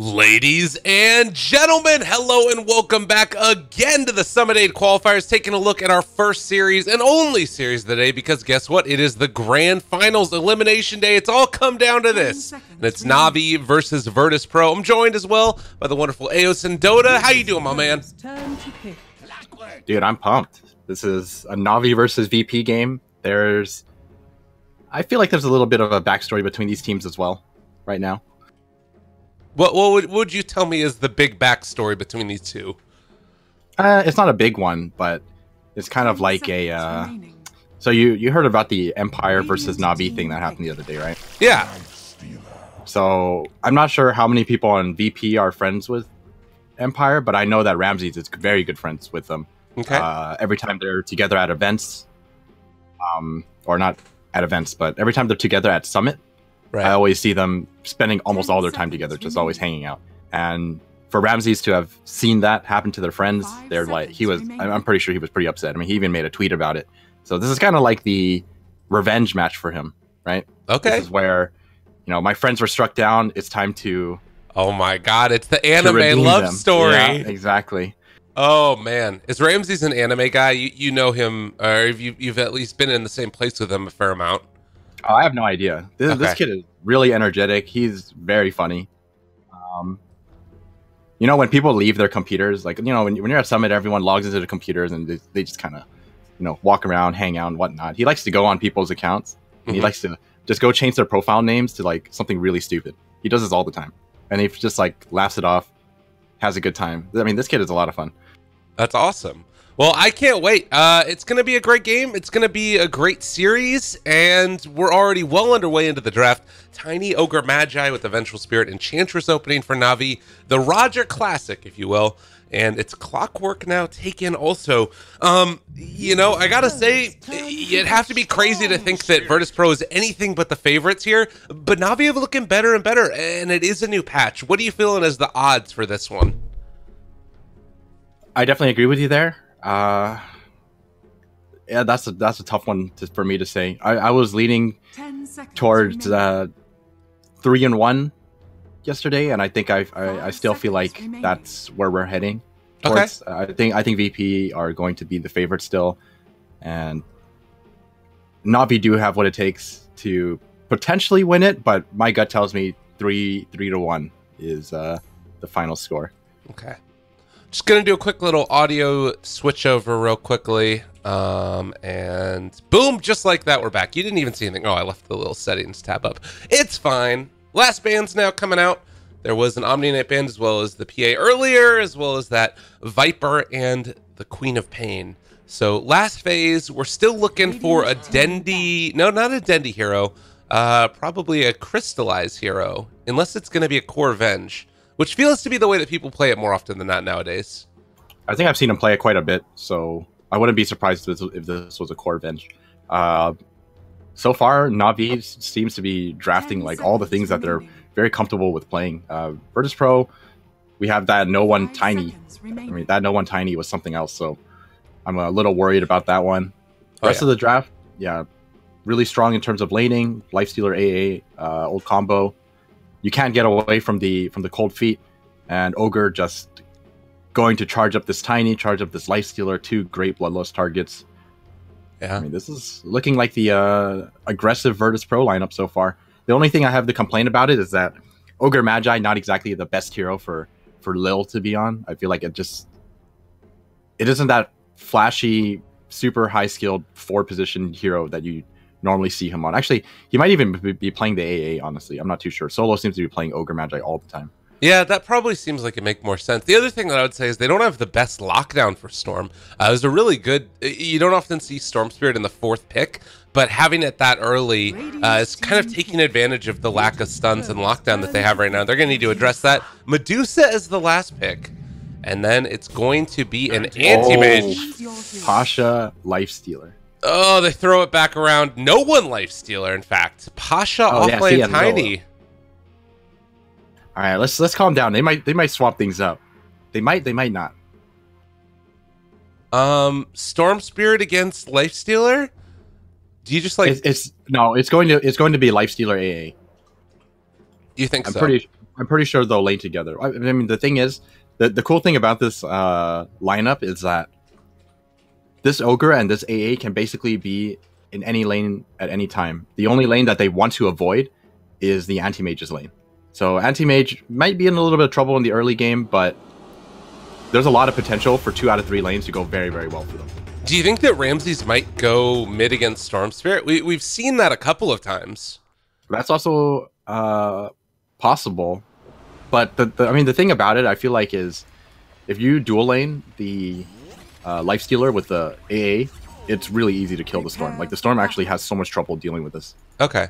Ladies and gentlemen, hello and welcome back again to the Summit 8 Qualifiers, taking a look at our first series and only series of the day, because guess what? It is the Grand Finals Elimination Day. It's all come down to this, and it's NaVi versus Virtus.pro. I'm joined as well by the wonderful Eos and Dota. How you doing, my man? Dude, I'm pumped. This is a NaVi versus VP game. I feel like there's a little bit of a backstory between these teams as well right now. What would you tell me is the big backstory between these two? It's not a big one, but it's kind of like a... So you heard about the Empire versus NaVi thing that happened the other day, right? Yeah. So I'm not sure how many people on VP are friends with Empire, but I know that Ramses is very good friends with them. Okay. Every time they're together at events, or not at events, but every time they're together at Summit, right, I always see them spending almost all their time together, just always hanging out. And for Ramses to have seen that happen to their friends, they're like, I'm pretty sure he was pretty upset. I mean, he even made a tweet about it. So this is kind of like the revenge match for him, right? Okay. This is where, my friends were struck down. It's time to... Oh my God, it's the anime love story. Yeah, exactly. Oh man, is Ramses an anime guy? You know him, or you've at least been in the same place with him a fair amount. Oh, I have no idea. This kid is really energetic. He's very funny. When people leave their computers, like, when you're at Summit, everyone logs into the computers and they just kind of, walk around, hang out and whatnot. He likes to go on people's accounts and he likes to just go change their profile names to like something really stupid. He does this all the time. And he just like laughs it off, has a good time. I mean, this kid is a lot of fun. That's awesome. Well, I can't wait. It's going to be a great game. It's going to be a great series, and we're already well underway into the draft. Tiny Ogre Magi with the Vengeful Spirit Enchantress opening for NaVi, the Roger Classic, if you will, and it's Clockwork now taken also. I gotta say, you'd have to be crazy to think that Virtus.pro is anything but the favorites here, but NaVi are looking better and better, and it is a new patch. What are you feeling as the odds for this one? I definitely agree with you there. Yeah, that's a tough one for me to say. I was leaning towards 3-1 yesterday, and I think I still feel like that's where we're heading towards. Okay. I think VP are going to be the favorite still, and NaVi do have what it takes to potentially win it, but my gut tells me 3-1 is the final score. Okay. Just going to do a quick little audio switch over real quickly. And boom, just like that, we're back. You didn't even see anything. Oh, I left the little settings tab up. It's fine. Last band's now coming out. There was an Omni-Knight band as well as the PA earlier, as well as that Viper and the Queen of Pain. So last phase, we're still looking for a Dendi. No, not a Dendi hero. Probably a Crystallized hero, unless it's going to be a Core Venge, which feels to be the way that people play it more often than not nowadays. I think I've seen him play it quite a bit, so I wouldn't be surprised if this was a Core Venge. So far, NaVi seems to be drafting like all the things that they're very comfortable with playing. Virtus.pro, we have that No One Tiny. I mean, that No One Tiny was something else, so I'm a little worried about that one. The rest of the draft, yeah, really strong in terms of laning, Lifestealer AA, old combo. You can't get away from the cold feet, and Ogre just going to charge up this Tiny, charge up this Lifestealer, two great Bloodlust targets. Yeah, I mean, this is looking like the aggressive Virtus.pro lineup so far. The only thing I have to complain about it is that Ogre Magi not exactly the best hero for Lil to be on. I feel like it isn't that flashy, super high skilled 4-position hero that you normally see him on. Actually, he might even be playing the AA, honestly. I'm not too sure. Solo seems to be playing Ogre Magi all the time. Yeah, that probably seems like it make more sense. The other thing that I would say is they don't have the best lockdown for Storm. It was a really good... You don't often see Storm Spirit in the 4th pick, but having it that early is kind of taking advantage of the lack of stuns and lockdown that they have right now. They're going to need to address that. Medusa is the last pick, and then it's going to be an anti-mage. Pasha Lifestealer. Oh, they throw it back around. No One Lifestealer, in fact. Pasha offlane Tiny. All right, let's calm down. They might swap things up. They might not. Storm Spirit against Lifestealer? Do you just like it's going to be Lifestealer AA. You think I'm so? pretty I'm pretty sure they'll lane together. I mean, the thing is, the cool thing about this lineup is that this Ogre and this AA can basically be in any lane at any time. The only lane that they want to avoid is the Anti-Mage's lane. So Anti-Mage might be in a little bit of trouble in the early game, but there's a lot of potential for 2 out of 3 lanes to go very, very well for them. Do you think that Ramses might go mid against Storm Spirit? We've seen that a couple of times. That's also possible. But I mean, the thing about it, I feel like, is if you dual lane the Lifestealer with the AA, it's really easy to kill the Storm. Like, the Storm actually has so much trouble dealing with this. Okay.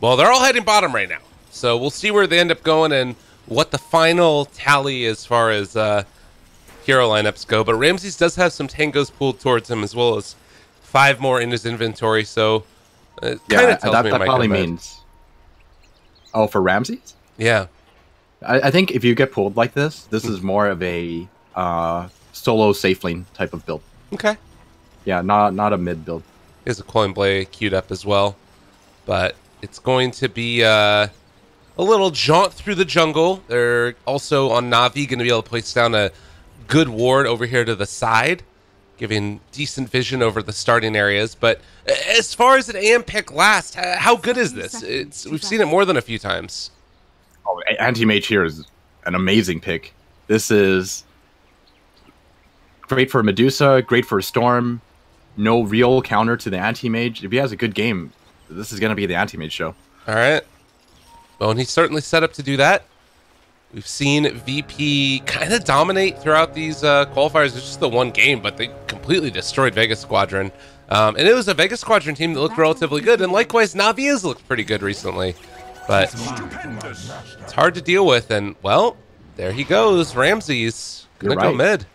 Well, they're all heading bottom right now. So we'll see where they end up going and what the final tally as far as hero lineups go. But Ramses does have some tangos pulled towards him, as well as 5 more in his inventory. So it kind of tells me that probably means... Oh, for Ramses? Yeah. I think if you get pulled like this is more of a solo safe lane type of build. Okay. Yeah, not a mid build. There's a coin blade queued up as well. But it's going to be a little jaunt through the jungle. They're also on NaVi going to be able to place down a good ward over here to the side, giving decent vision over the starting areas. But as far as an AM pick last, how good is this? We've seen it more than a few times. Oh, Anti-Mage here is an amazing pick. This is great for Medusa, great for Storm. No real counter to the Anti-Mage. If he has a good game, this is going to be the Anti-Mage show. All right. Well, and he's certainly set up to do that. We've seen VP kind of dominate throughout these qualifiers. It's just the one game, but they completely destroyed Vegas Squadron. And it was a Vegas Squadron team that looked relatively good. And likewise, NaVi has looked pretty good recently. But it's hard to deal with. And, well, there he goes. Ramses going to go mid.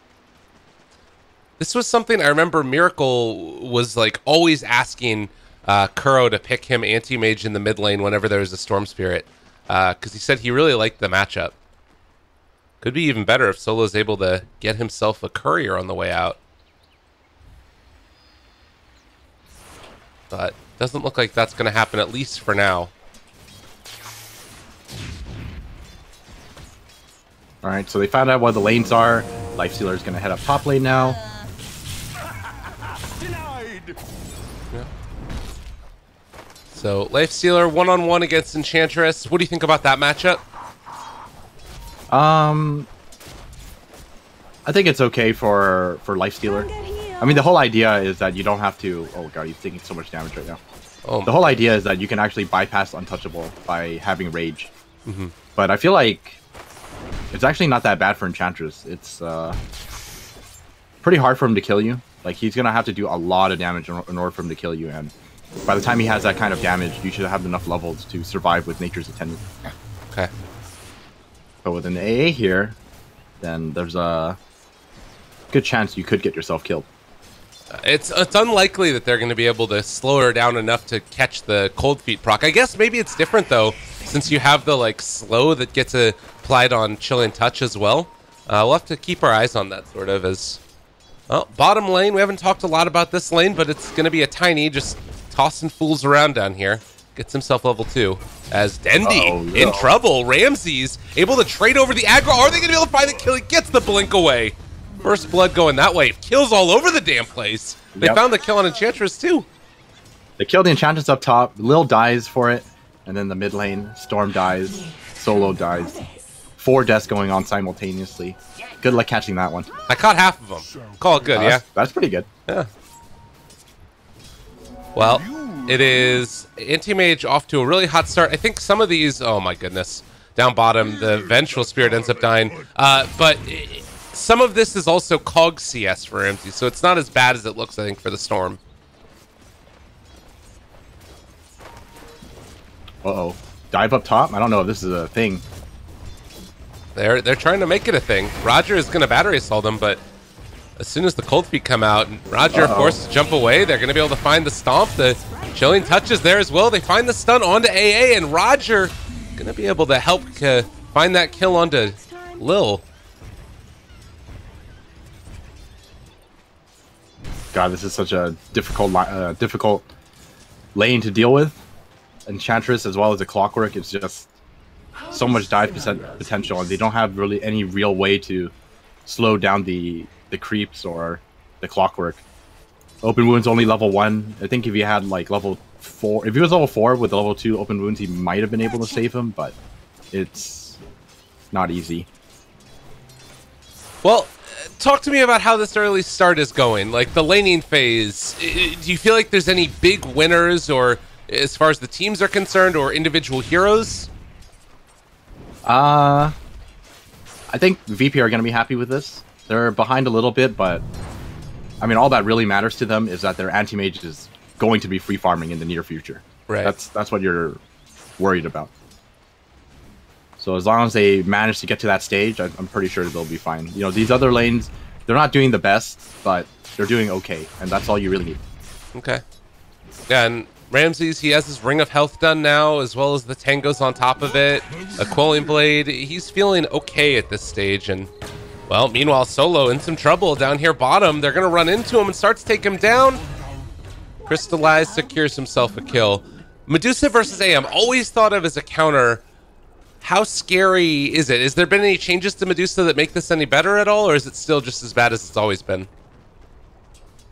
This was something I remember Miracle was like always asking Kuro to pick him Anti-Mage in the mid lane whenever there was a Storm Spirit. Because he said he really liked the matchup. Could be even better if Solo's able to get himself a courier on the way out. But doesn't look like that's going to happen, at least for now. Alright, so they found out what the lanes are. Lifestealer is going to head up top lane now. Yeah. So, Lifestealer one-on-one against Enchantress. What do you think about that matchup? I think it's okay for Lifestealer. I mean, the whole idea is that you don't have to... Oh god, he's taking so much damage right now. Oh, the whole idea is that you can actually bypass Untouchable by having Rage. But I feel like it's actually not that bad for Enchantress. It's pretty hard for him to kill you. Like, he's going to have to do a lot of damage in order for him to kill you. And by the time he has that kind of damage, you should have enough levels to survive with Nature's Attendant. Okay. But with an AA here, then there's a good chance you could get yourself killed. It's unlikely that they're going to be able to slow her down enough to catch the Cold Feet proc. I guess maybe it's different, though, since you have the like slow that gets applied on Chilling Touch as well. We'll have to keep our eyes on that, sort of, as... Well, bottom lane, we haven't talked a lot about this lane, but it's going to be a Tiny just tossing fools around down here. Gets himself level 2. As Dendi in trouble. Ramses able to trade over the aggro. Are they going to be able to find the kill? He gets the blink away. First blood going that way. Kills all over the damn place. They found the kill on Enchantress too. They killed the Enchantress up top. Lil dies for it. And then the mid lane, Storm dies. Solo dies. 4 deaths going on simultaneously. Good luck catching that one. I caught half of them. Call it good, yeah? That's pretty good. Yeah. Well, it is Anti-Mage off to a really hot start. I think some of these... Oh my goodness. Down bottom, the Vengeful Spirit ends up dying. But some of this is also COG CS for Ramsey, so it's not as bad as it looks, I think, for the Storm. Uh-oh. Dive up top? I don't know if this is a thing. They're trying to make it a thing. Roger is going to battery assault them, but as soon as the Cold Feet come out, Roger forced to jump away. They're going to be able to find the Stomp. The Chilling Touch is there as well. They find the stun onto AA, and Roger going to be able to help find that kill onto Lil. God, this is such a difficult lane to deal with. Enchantress as well as the Clockwork is just so much dive potential, and they don't have really any real way to slow down the creeps or the clockwork. Open wounds only level 1. I think if you had like level 4, if he was level 4 with level 2 open wounds, he might have been able to save him, but it's not easy. Well, talk to me about how this early start is going, like the laning phase. Do you feel like there's any big winners, or as far as the teams are concerned, or individual heroes? I think VP are going to be happy with this. They're behind a little bit, but I mean, all that really matters to them is that their anti-mage is going to be free farming in the near future. Right. That's what you're worried about. So as long as they manage to get to that stage, I'm pretty sure they'll be fine. You know, these other lanes, they're not doing the best, but they're doing okay, and that's all you really need. Okay. Yeah, and Ramses, he has his Ring of Health done now, as well as the Tangos on top of it. A Quelling Blade. He's feeling okay at this stage, and well, meanwhile, Solo in some trouble down here bottom. They're going to run into him and start to take him down. Crystallize secures himself a kill. Medusa versus AM, always thought of as a counter. How scary is it? Has there been any changes to Medusa that make this any better at all, or is it still just as bad as it's always been?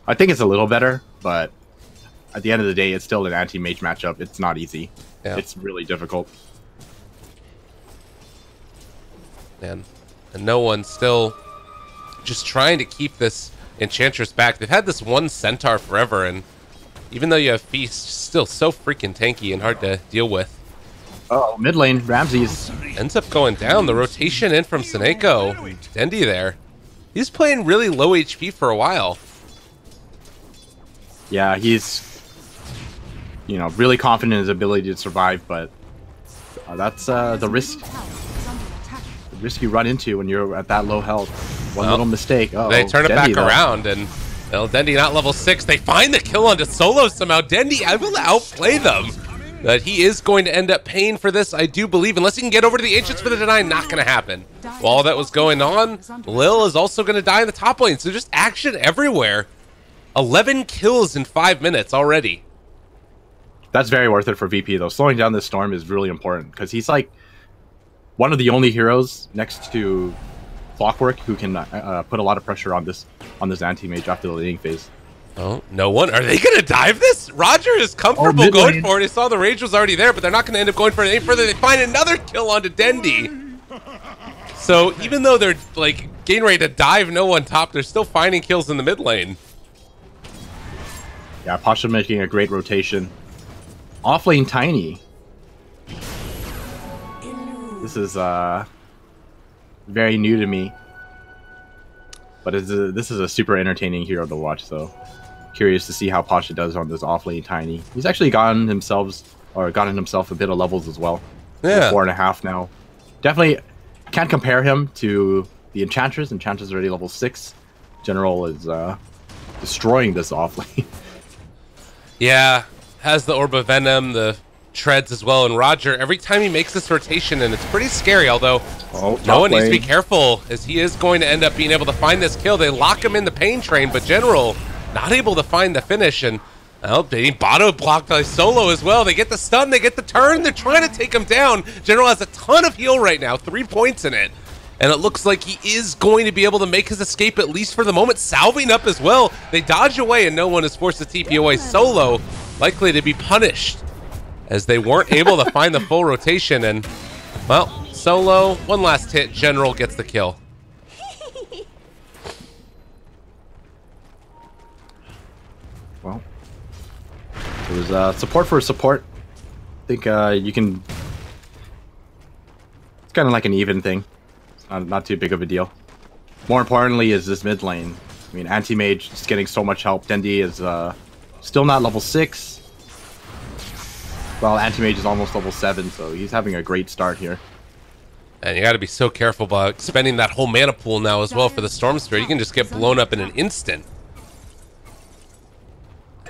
I think it's a little better, but at the end of the day, it's still an anti-mage matchup. It's not easy. Yeah. It's really difficult. Man. And no one's still just trying to keep this Enchantress back. They've had this one Centaur forever, and even though you have Feast, still so freaking tanky and hard to deal with. Oh, mid lane, Ramses ends up going down. The rotation in from Seneko. Dendi there. He's playing really low HP for a while. Yeah, he's, you know, really confident in his ability to survive, but that's the risk you run into when you're at that low health. One little mistake. Uh-oh, they turn it Dendi, back around, and well, Dendi not level 6. They find the kill onto Solo somehow. Dendi able to outplay them. But he is going to end up paying for this, I do believe, unless he can get over to the Ancients for the deny. Not going to happen. While that was going on, Lil is also going to die in the top lane. So just action everywhere. 11 kills in 5 minutes already. That's very worth it for VP, though. Slowing down this Storm is really important, because he's like one of the only heroes next to Clockwork who can put a lot of pressure on this anti-mage after the laning phase. Oh, no one. Are they going to dive this? Roger is comfortable going for it. He saw the rage was already there, but they're not going to end up going for it any further. They find another kill onto Dendi. So even though they're like getting ready to dive no one top, they're still finding kills in the mid lane. Yeah, Pasha making a great rotation. Off lane Tiny. This is very new to me, but this is a super entertaining hero to watch. So curious to see how Pasha does on this off lane Tiny. He's actually gotten himself a bit of levels as well. Yeah, 4.5 now. Definitely can't compare him to the Enchantress. Enchantress is already level 6. General is destroying this off lane. Yeah, has the Orb of Venom, the treads as well, and Roger, every time he makes this rotation, and it's pretty scary, although no one needs to be careful, as he is going to end up being able to find this kill. They lock him in the pain train, but General not able to find the finish, and well, being botto blocked by Solo as well. They get the stun, they get the turn, they're trying to take him down. General has a ton of heal right now, 3 points in it, and it looks like he is going to be able to make his escape, at least for the moment. Salving up as well. They dodge away, and no one is forced to TP away. Solo likely to be punished, as they weren't able to find the full rotation, and well, Solo, one last hit, General gets the kill. Well, it was support for support. I think you can, it's kind of like an even thing. It's not too big of a deal. More importantly is this mid lane. I mean, anti-mage is getting so much help. Dendi is still not level 6. Well, anti-mage is almost level 7, so he's having a great start here. And you got to be so careful about spending that whole mana pool now as well for the Storm Spirit. You can just get blown up in an instant.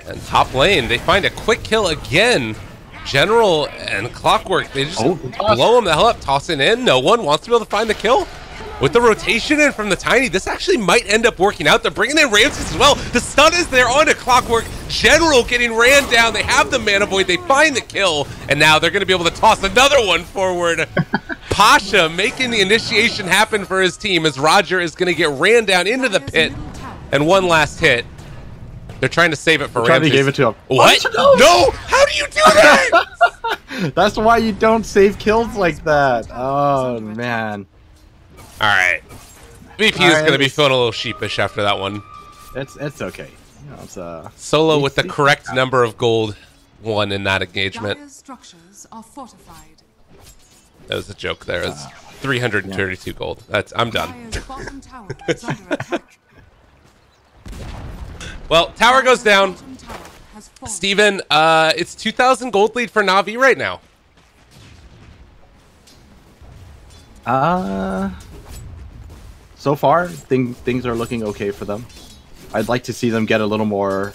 And top lane, they find a quick kill again. General and Clockwork, they just blow him the hell up, tossing in. No one wants to be able to find the kill. With the rotation in from the Tiny, this actually might end up working out. They're bringing in Ramses as well. The stun is there on a Clockwork. General getting ran down. They have the Mana Void. They find the kill. And now they're going to be able to toss another one forward. Pasha making the initiation happen for his team as Roger is going to get ran down into the pit. And one last hit. They're trying to save it for Ramses. They gave it to him. What? No! How do you do that? That's why you don't save kills like that. Oh, man. All right. VP is going to be feeling a little sheepish after that one. It's okay. You know, it's, Solo with the correct number of gold won in that engagement. Structures are fortified. That was a joke there. It's 332 gold. I'm done. Bottom tower is under attack. Well, tower goes down. Steven, it's 2,000 gold lead for NaVi right now. So far, things are looking okay for them. I'd like to see them get a little more,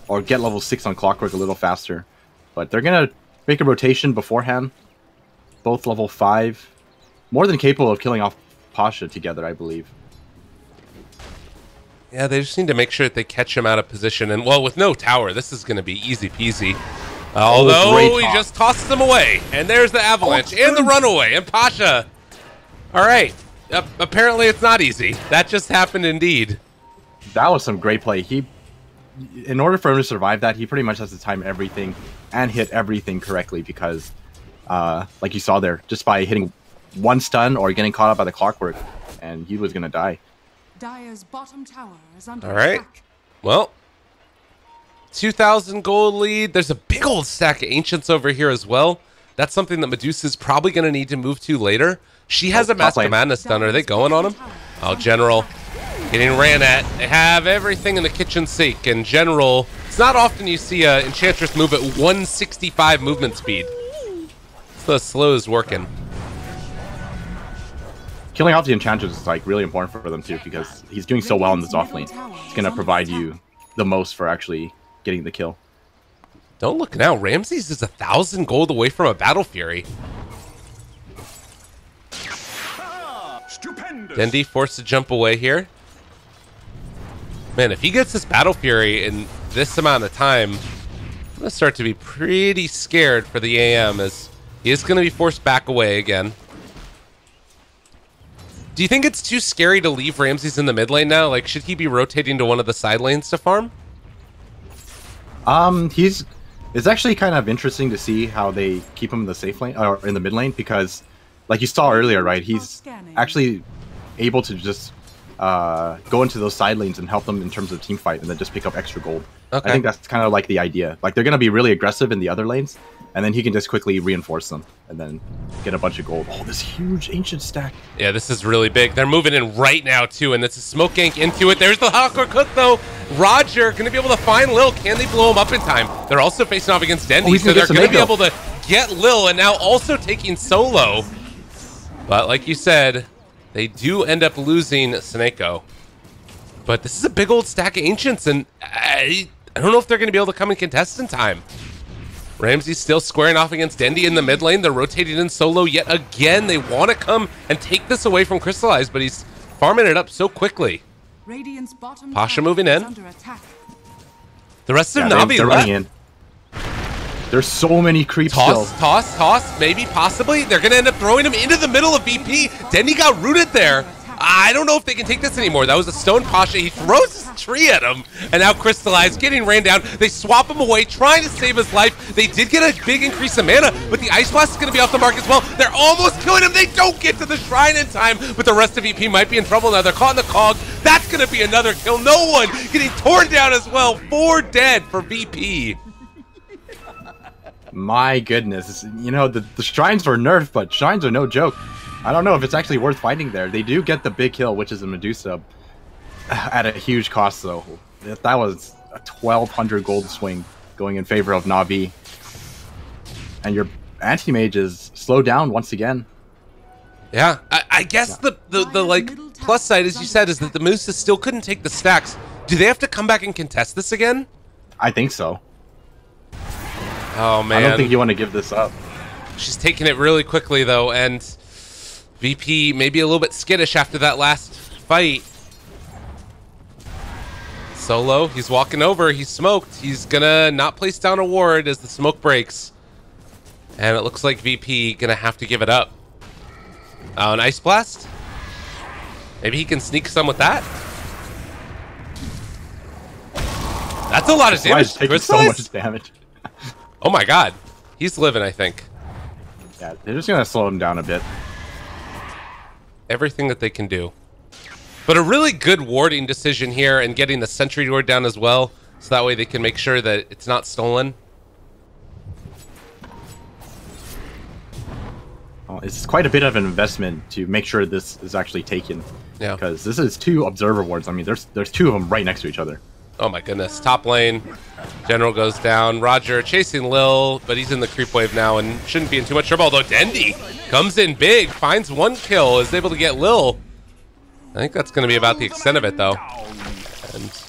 or get level 6 on Clockwork a little faster. But they're going to make a rotation beforehand. Both level 5. More than capable of killing off Pasha together, I believe. Yeah, they just need to make sure that they catch him out of position. And, well, with no tower, this is going to be easy peasy. Although, he just tosses him away. And there's the avalanche and the runaway. And Pasha. All right. Apparently, it's not easy. That just happened indeed. That was some great play. In order for him to survive that, he pretty much has to time everything and hit everything correctly because, like you saw there, just by hitting one stun or getting caught up by the Clockwork, and he was going to die. Dire's bottom tower is under All right. attack. Well, 2,000 gold lead. There's a big old stack of Ancients over here as well. That's something that Medusa's probably going to need to move to later. She has a Master Madness stun. Are they going on him? Oh, General getting ran at. They have everything in the kitchen sink. And General, it's not often you see an Enchantress move at 165 movement speed. So slow is working. Killing off the Enchantress is like really important for them too because he's doing so well in this off lane. It's going to provide you the most for actually getting the kill. Don't look now. Ramses is 1,000 gold away from a Battle Fury. Dendi forced to jump away here. Man, if he gets this Battle Fury in this amount of time, I'm going to start to be pretty scared for the AM as he is going to be forced back away again. Do you think it's too scary to leave Ramses in the mid lane now? Like, should he be rotating to one of the side lanes to farm? It's actually kind of interesting to see how they keep him in the safe lane or in the mid lane because, like you saw earlier, right? He's actually able to just go into those side lanes and help them in terms of team fight, and then just pick up extra gold. Okay. I think that's kind of like the idea. Like they're gonna be really aggressive in the other lanes, and then he can just quickly reinforce them and then get a bunch of gold. Oh, this huge ancient stack. Yeah, this is really big. They're moving in right now too, and it's a smoke gank into it. There's the Hawker Cook though. Roger gonna be able to find Lil. Can they blow him up in time? They're also facing off against Dendi, so they're gonna be able to get Lil, and now also taking Solo. But like you said, they do end up losing Seneko. But this is a big old stack of Ancients, and I don't know if they're going to be able to come and contest in time. Ramsey's still squaring off against Dendi in the mid lane. They're rotating in Solo yet again. They want to come and take this away from Crystallize, but he's farming it up so quickly. Pasha moving in. The rest of NaVi they're left. Running in. There's so many creeps still. Toss, maybe, possibly. They're going to end up throwing him into the middle of VP. Dendi got rooted there. I don't know if they can take this anymore. That was a stone Pasha. He throws his tree at him. And now Crystallize getting ran down. They swap him away, trying to save his life. They did get a big increase in mana, but the Ice Blast is going to be off the mark as well. They're almost killing him. They don't get to the shrine in time, but the rest of VP might be in trouble now. They're caught in the cog. That's going to be another kill. No one getting torn down as well. 4 dead for VP. My goodness. You know, the shrines were nerfed, but shrines are no joke. I don't know if it's actually worth fighting there. They do get the big kill, which is a Medusa, at a huge cost, though. That was a 1,200 gold swing going in favor of NaVi. And your anti-mage is slowed down once again. Yeah, I guess the like plus side, as you said, is that the Medusa still couldn't take the stacks. Do they have to come back and contest this again? I think so. Oh, man. I don't think you want to give this up. She's taking it really quickly, though, and VP maybe a little bit skittish after that last fight. Solo, he's walking over. He's smoked. He's gonna not place down a ward as the smoke breaks. And it looks like VP gonna have to give it up. Oh, an Ice Blast? Maybe he can sneak some with that? That's a lot of damage. Taking so much damage. Oh my god. He's living, I think. Yeah, they're just gonna slow him down a bit. Everything that they can do. But a really good warding decision here and getting the sentry ward down as well. So that way they can make sure that it's not stolen. Well, it's quite a bit of an investment to make sure this is actually taken. Yeah. Because this is 2 observer wards. I mean, there's 2 of them right next to each other. Oh my goodness. Top lane. General goes down. Roger chasing Lil, but he's in the creep wave now and shouldn't be in too much trouble. Although Dendi comes in big, finds 1 kill, is able to get Lil. I think that's going to be about the extent of it, though. And,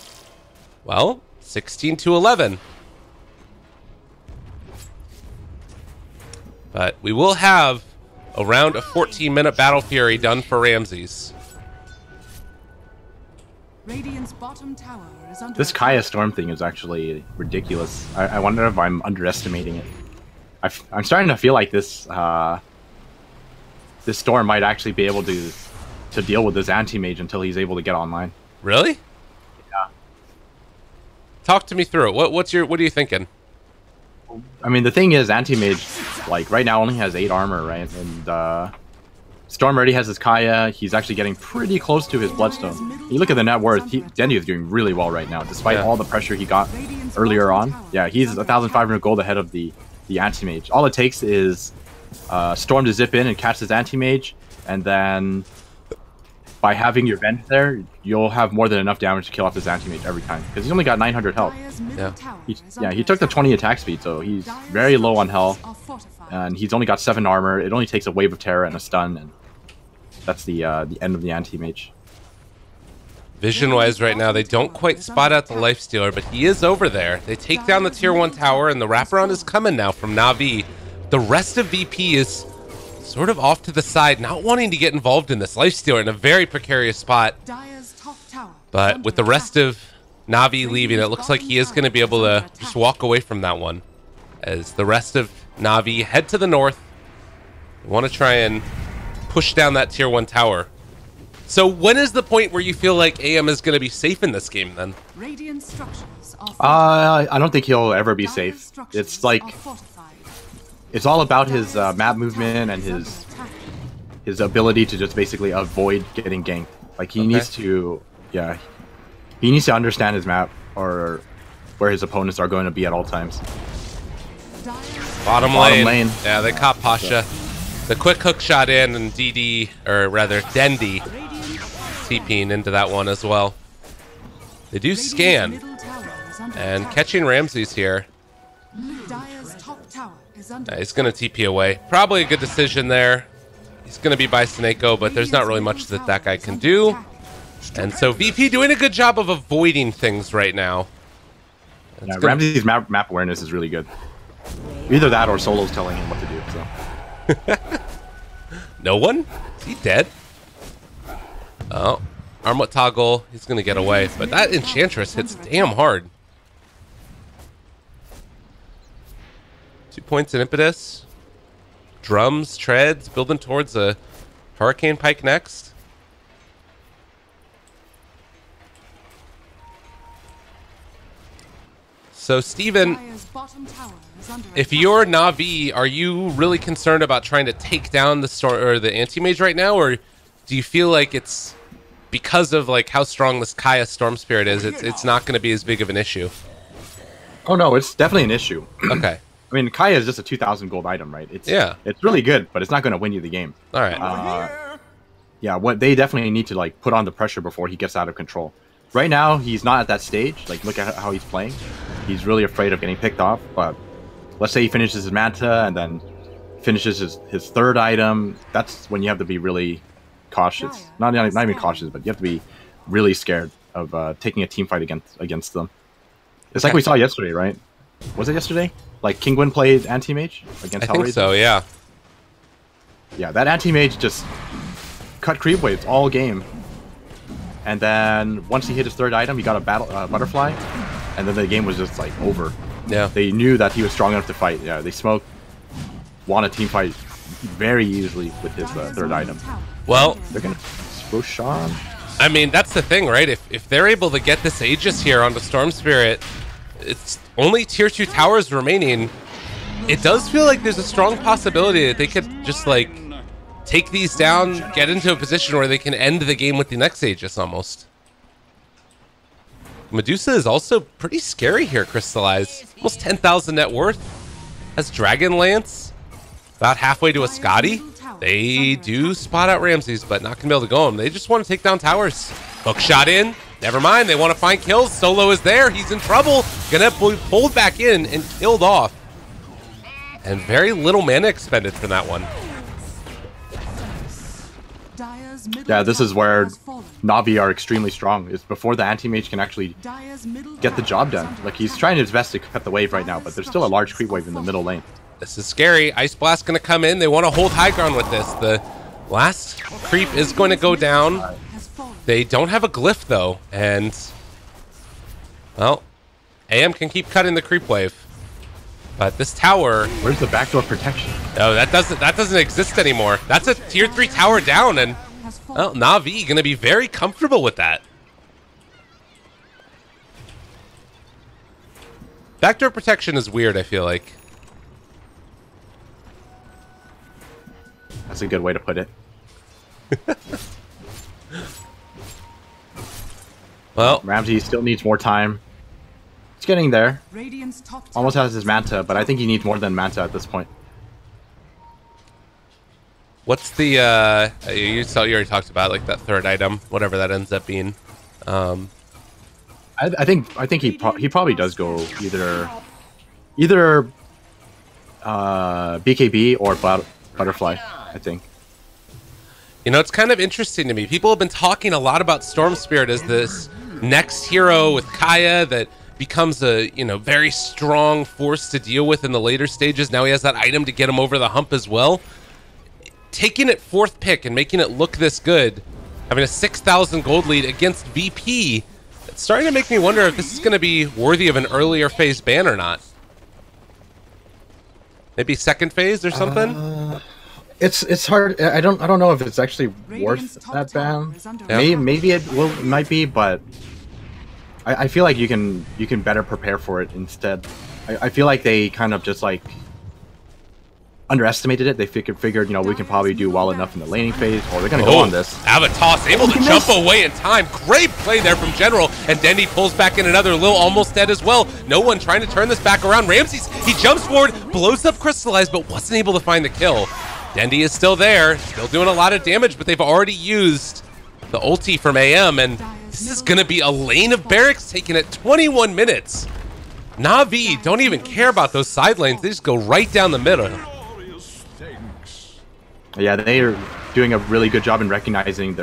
well, 16-11. But we will have a round of 14-minute Battle Fury done for Ramses. Radiant's bottom tower is under This Kaya Storm thing is actually ridiculous. I wonder if I'm underestimating it. I'm starting to feel like this this Storm might actually be able to deal with this anti-mage until he's able to get online. Really? Yeah. Talk to me through it. What are you thinking? I mean, the thing is, anti-mage, like, right now only has 8 armor, right? And Storm already has his Kaya. He's actually getting pretty close to his Bloodstone. You look at the net worth, Dendi is doing really well right now, despite all the pressure he got earlier on. Yeah, he's 1,500 gold ahead of the anti-mage. All it takes is Storm to zip in and catch his anti-mage, and then by having your vent there, you'll have more than enough damage to kill off his anti-mage every time. Because he's only got 900 health. Yeah. He took the 20 attack speed, so he's very low on health. And he's only got 7 armor. It only takes a wave of terror and a stun, and that's the end of the anti-mage. Vision-wise right now, they don't quite spot out the Lifestealer, but he is over there. They take down the tier 1 tower, and the wraparound is coming now from NaVi. The rest of VP is sort of off to the side, not wanting to get involved in this Lifestealer in a very precarious spot. But with the rest of NaVi leaving, it looks like he is going to be able to just walk away from that one. As the rest of NaVi head to the north. They want to try and push down that tier 1 tower. So when is the point where you feel like AM is going to be safe in this game then? I don't think he'll ever be safe. It's like, it's all about his map movement and his ability to just basically avoid getting ganked. Like, he needs to, yeah, he needs to understand his map or where his opponents are going to be at all times. Bottom lane. Yeah, they caught Pasha. The quick hook shot in, and DD, or rather Dendi, TPing into that one as well. They do scan, and catching Ramses here. He's going to TP away. Probably a good decision there. He's going to be by Snako, but there's not really much that that guy can do. And so VP doing a good job of avoiding things right now. Yeah, Ramses' map awareness is really good. Either that or Solo's telling him what to do. So. No one? Is he dead? Oh, Armut toggle. He's going to get away. But that Enchantress hits damn hard. 2 points in impetus. Drums, treads, building towards a Hurricane Pike next. So, Steven, if you're NaVi, are you really concerned about trying to take down the anti-mage right now, or do you feel like it's because of like how strong this Kaya Storm Spirit is, it's not going to be as big of an issue? Oh no, it's definitely an issue. Okay. I mean, Kaya is just a 2,000 gold item, right? It's really good, but it's not going to win you the game. All right. Yeah, what they definitely need to like put on the pressure before he gets out of control. Right now, he's not at that stage. Like, look at how he's playing. He's really afraid of getting picked off. But let's say he finishes his Manta and then finishes his third item. That's when you have to be really cautious. Not even cautious, but you have to be really scared of taking a team fight against them. It's like we saw yesterday, right? Was it yesterday? Like Kingwin played anti-mage against Hellraiser? I think so, yeah. Yeah, that anti-mage just cut creep waves all game. And then once he hit his third item, he got a butterfly, and then the game was just like over. Yeah. They knew that he was strong enough to fight. Yeah, they smoked, won a team fight very easily with his third item. Well, they're gonna Roshan. I mean, that's the thing, right? If they're able to get this Aegis here onto Storm Spirit, it's only tier 2 towers remaining. It does feel like there's a strong possibility that they could just like take these down, get into a position where they can end the game with the next Aegis almost. Medusa is also pretty scary here, Crystallize. Almost 10,000 net worth. Has Dragon Lance. About halfway to a Scotty. They do spot out Ramses, but not going to be able to go him. They just want to take down towers. Hook shot in. Never mind. They want to find kills. Solo is there. He's in trouble. Gonna be pulled back in and killed off. And very little mana expended for that one. Yeah, this is where NaVi are extremely strong. It's before the anti-mage can actually get the job done. Like, he's trying his best to cut the wave right now, but there's still a large creep wave in the middle lane. This is scary. Ice Blast going to come in. They want to hold high ground with this. The last creep is going to go down. They don't have a glyph, though. And, well, AM can keep cutting the creep wave. But this tower... Where's the backdoor protection? Oh, that doesn't exist anymore. That's a tier 3 tower down, and well, NaVi going to be very comfortable with that. Backdoor protection is weird, I feel like. That's a good way to put it. Well, Ramsey still needs more time. He's getting there. Almost has his Manta, but I think he needs more than Manta at this point. What's the you already talked about like that third item, whatever that ends up being. I think he probably does go either BKB or Butterfly, I think. You know, it's kind of interesting to me. People have been talking a lot about Storm Spirit as this next hero with Kaya that becomes a, you know, very strong force to deal with in the later stages. Now he has that item to get him over the hump as well. Taking it 4th pick and making it look this good, having a 6,000 gold lead against VP, it's starting to make me wonder if this is going to be worthy of an earlier phase ban or not. Maybe 2nd phase or something? It's hard. I don't know if it's actually worth that ban. Yeah. Maybe it might be, but I feel like you can better prepare for it instead. I feel like they kind of just like underestimated it. They figured, you know, we can probably do well enough in the laning phase, or they're gonna go on this. Avatos able to jump away in time. Great play there from General, and Dendy pulls back in another. Lil almost dead as well. No one trying to turn this back around. Ramses, he jumps forward, blows up Crystallize, but wasn't able to find the kill. Dendy is still there, still doing a lot of damage, but they've already used the ulti from AM, and this is gonna be a lane of barracks taking it 21 minutes. NaVi don't even care about those side lanes. They just go right down the middle. Yeah, they are doing a really good job in recognizing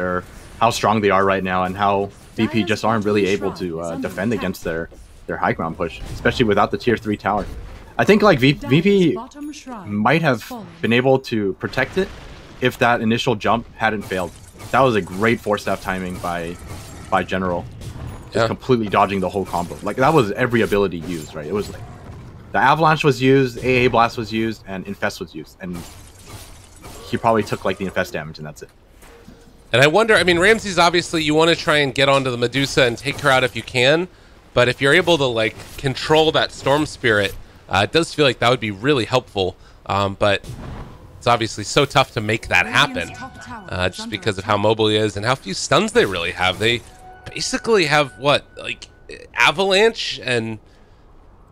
how strong they are right now, and how VP just aren't really able to defend against their high ground push, especially without the tier 3 tower. I think like VP might have been able to protect it if that initial jump hadn't failed. That was a great 4-step timing by General. Just completely dodging the whole combo. Like, that was every ability used, right? It was like the Avalanche was used, AA Blast was used, and Infest was used, and he probably took like the Infest damage, and that's it. And I wonder, I mean, Ramses, obviously you want to try and get onto the Medusa and take her out if you can, but if you're able to like control that Storm Spirit, it does feel like that would be really helpful, but it's obviously so tough to make that happen, just because of how mobile he is and how few stuns they really have. They basically have, what, like Avalanche and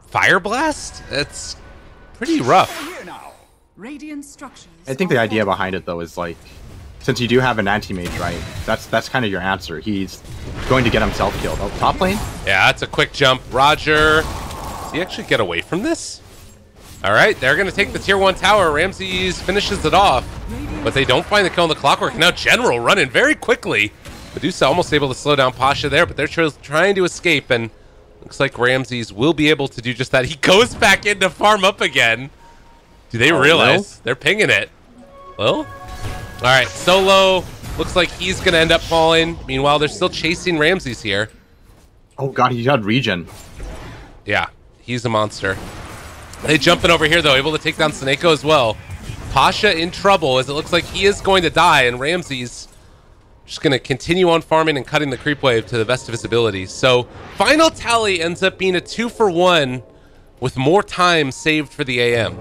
Fire Blast? It's pretty rough. I think the idea behind it, though, is like, since you do have an anti-mage, right, that's kind of your answer. He's going to get himself killed. Oh, top lane? Yeah, that's a quick jump. Roger. Does he actually get away from this? All right, they're going to take the tier 1 tower. Ramses finishes it off, but they don't find the kill on the Clockwork. Now General running very quickly. Medusa almost able to slow down Pasha there, but they're trying to escape, and looks like Ramses will be able to do just that. He goes back in to farm up again. Do they realize they're pinging it? Well, all right, Solo Looks like he's going to end up falling. Meanwhile, they're still chasing Ramses here. Oh god, he got regen. Yeah, he's a monster. They jumping over here, though, able to take down Sneko as well. Pasha in trouble, as it looks like he is going to die, and Ramses just going to continue on farming and cutting the creep wave to the best of his abilities. So, final tally ends up being a 2-for-1 with more time saved for the AM.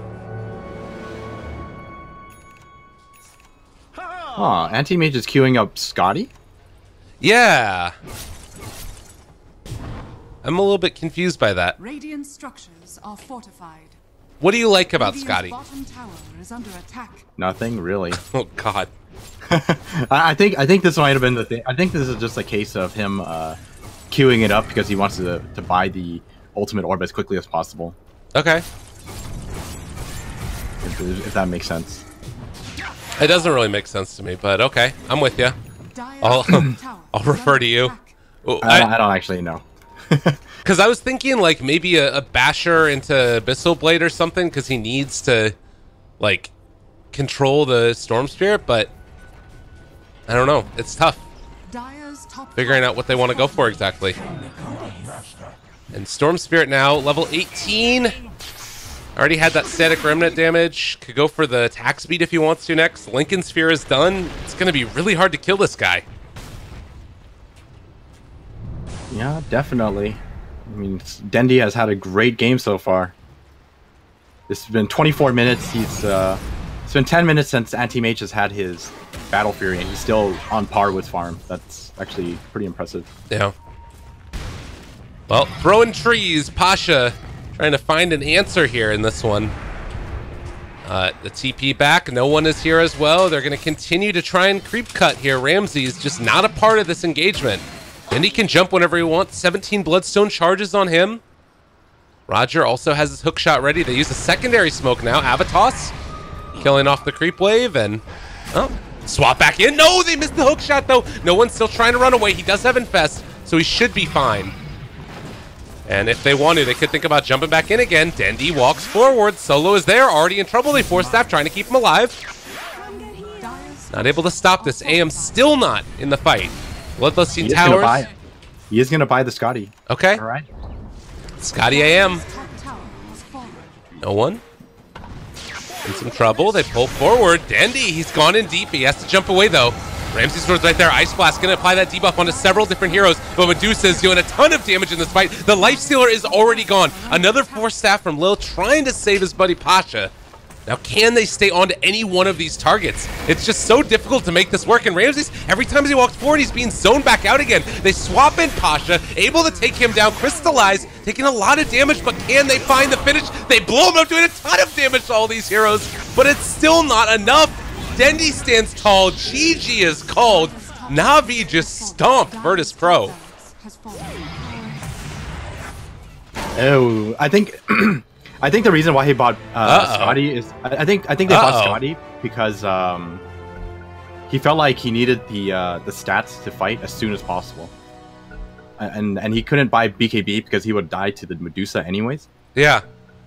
Huh, Anti-Mage is queuing up Scotty? Yeah. I'm a little bit confused by that. Radiant structures are fortified. What do you like about Radiant's Scotty? bottom tower is under attack. Nothing, really. Oh, God. I think this might have been the thing. I think this is just a case of him queuing it up because he wants to buy the ultimate orb as quickly as possible. Okay. If that makes sense. It doesn't really make sense to me, but okay. I'm with you. Dire's tower I'll is refer under to you. attack. Oh, I don't actually know. Because I was thinking, like, maybe a basher into Abyssal Blade or something, because he needs to, like, control the Storm Spirit, but I don't know. It's tough Dire's top figuring tower out what they want to go for exactly. And Storm Spirit now, level 18. Already had that static remnant damage. Could go for the attack speed if he wants to next. Lincoln Sphere is done. It's going to be really hard to kill this guy. Yeah, definitely. I mean, Dendi has had a great game so far. This has been 24 minutes. It's been 10 minutes since Anti-Mage has had his Battle Fury, and he's still on par with Farm. That's actually pretty impressive. Yeah. Well, throwing trees. Pasha trying to find an answer here in this one. The TP back. No one is here as well. They're going to continue to try and creep cut here. Ramses just not a part of this engagement. And he can jump whenever he wants. 17 Bloodstone charges on him. Roger also has his hook shot ready. They use a secondary smoke now. Avatos killing off the creep wave. And, oh, swap back in. No, they missed the hook shot, though. No one's still trying to run away. He does have Infest, so he should be fine. And if they want to, they could think about jumping back in again. Dendi walks forward. Solo is there, already in trouble. They force staff, trying to keep him alive. Not able to stop this. AM still not in the fight. Bloodlust Towers. He is going to buy the Scotty. Okay. All right. Scotty AM. top tower has fallen. No one. In some trouble. They pull forward. Dendi, he's gone in deep. He has to jump away, though. Ramsey Sword's right there. Ice Blast going to apply that debuff onto several different heroes, but Medusa is doing a ton of damage in this fight. The Lifestealer is already gone. Another force staff from Lil trying to save his buddy Pasha. Now, can they stay on to any one of these targets? It's just so difficult to make this work. And Ramses, every time he walks forward, he's being zoned back out again. They swap in Pasha, able to take him down, crystallize, taking a lot of damage, but can they find the finish? They blow him up, doing a ton of damage to all these heroes, but it's still not enough. Dendi stands tall. GG is called. NaVi just stomped Virtus.pro. Has fallen. Oh, I think I think the reason why he bought Scotty is I think they bought Scotty because he felt like he needed the stats to fight as soon as possible, and he couldn't buy BKB because he would die to the Medusa anyways. Yeah.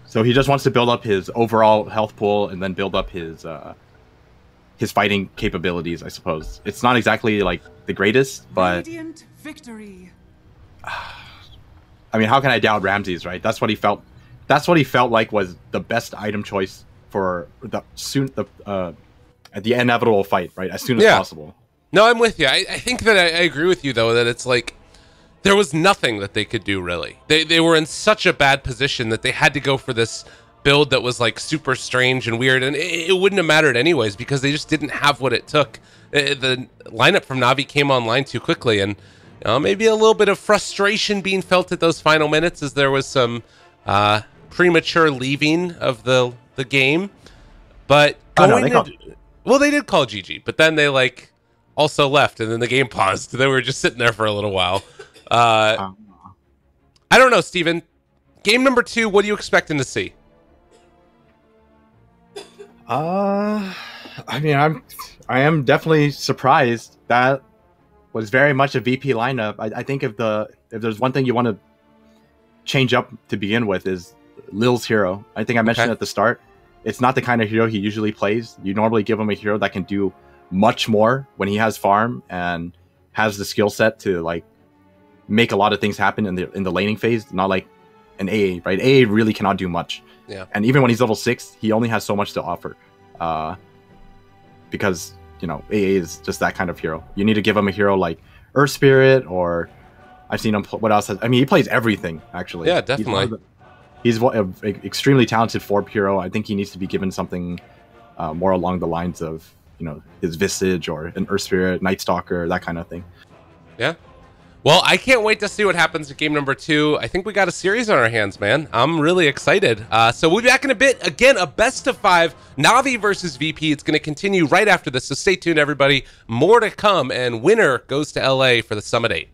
So he just wants to build up his overall health pool and then build up his fighting capabilities, I suppose. It's not exactly like the greatest, but Radiant victory. I mean, how can I doubt Ramses, right? That's what he felt. That's what he felt like was the best item choice for the at the inevitable fight, right? As soon as possible. No, I'm with you. I think that I agree with you, though, that it's like there was nothing that they could do, really. They were in such a bad position that they had to go for this build that was like super strange and weird, and it wouldn't have mattered anyways because they just didn't have what it took. The lineup from NaVi came online too quickly, and maybe a little bit of frustration being felt at those final minutes as there was some premature leaving of the game. But going well, they did call GG, but then they like also left, and then the game paused. They were just sitting there for a little while. I don't know, Steven. Game number 2, what are you expecting to see? I mean, I am definitely surprised. That was very much a VP lineup. I think if there's one thing you want to change up to begin with is Lil's hero. I think I mentioned at the start, it's not the kind of hero he usually plays. You normally give him a hero that can do much more when he has farm and has the skill set to like make a lot of things happen in the laning phase. Not like an AA, right? AA really cannot do much. Yeah. And even when he's level 6, he only has so much to offer, because you know AA is just that kind of hero. You need to give him a hero like Earth Spirit, or I've seen him. What else? I mean, he plays everything actually. Yeah, definitely. He's an extremely talented forb hero. I think he needs to be given something more along the lines of, you know, his Visage or an Earth Spirit, Night Stalker, that kind of thing. Yeah. Well, I can't wait to see what happens in game number 2. I think we got a series on our hands, man. I'm really excited. So we'll be back in a bit. Again, a best of 5, NaVi versus VP. It's going to continue right after this, so stay tuned, everybody. More to come, and winner goes to LA for the Summit 8.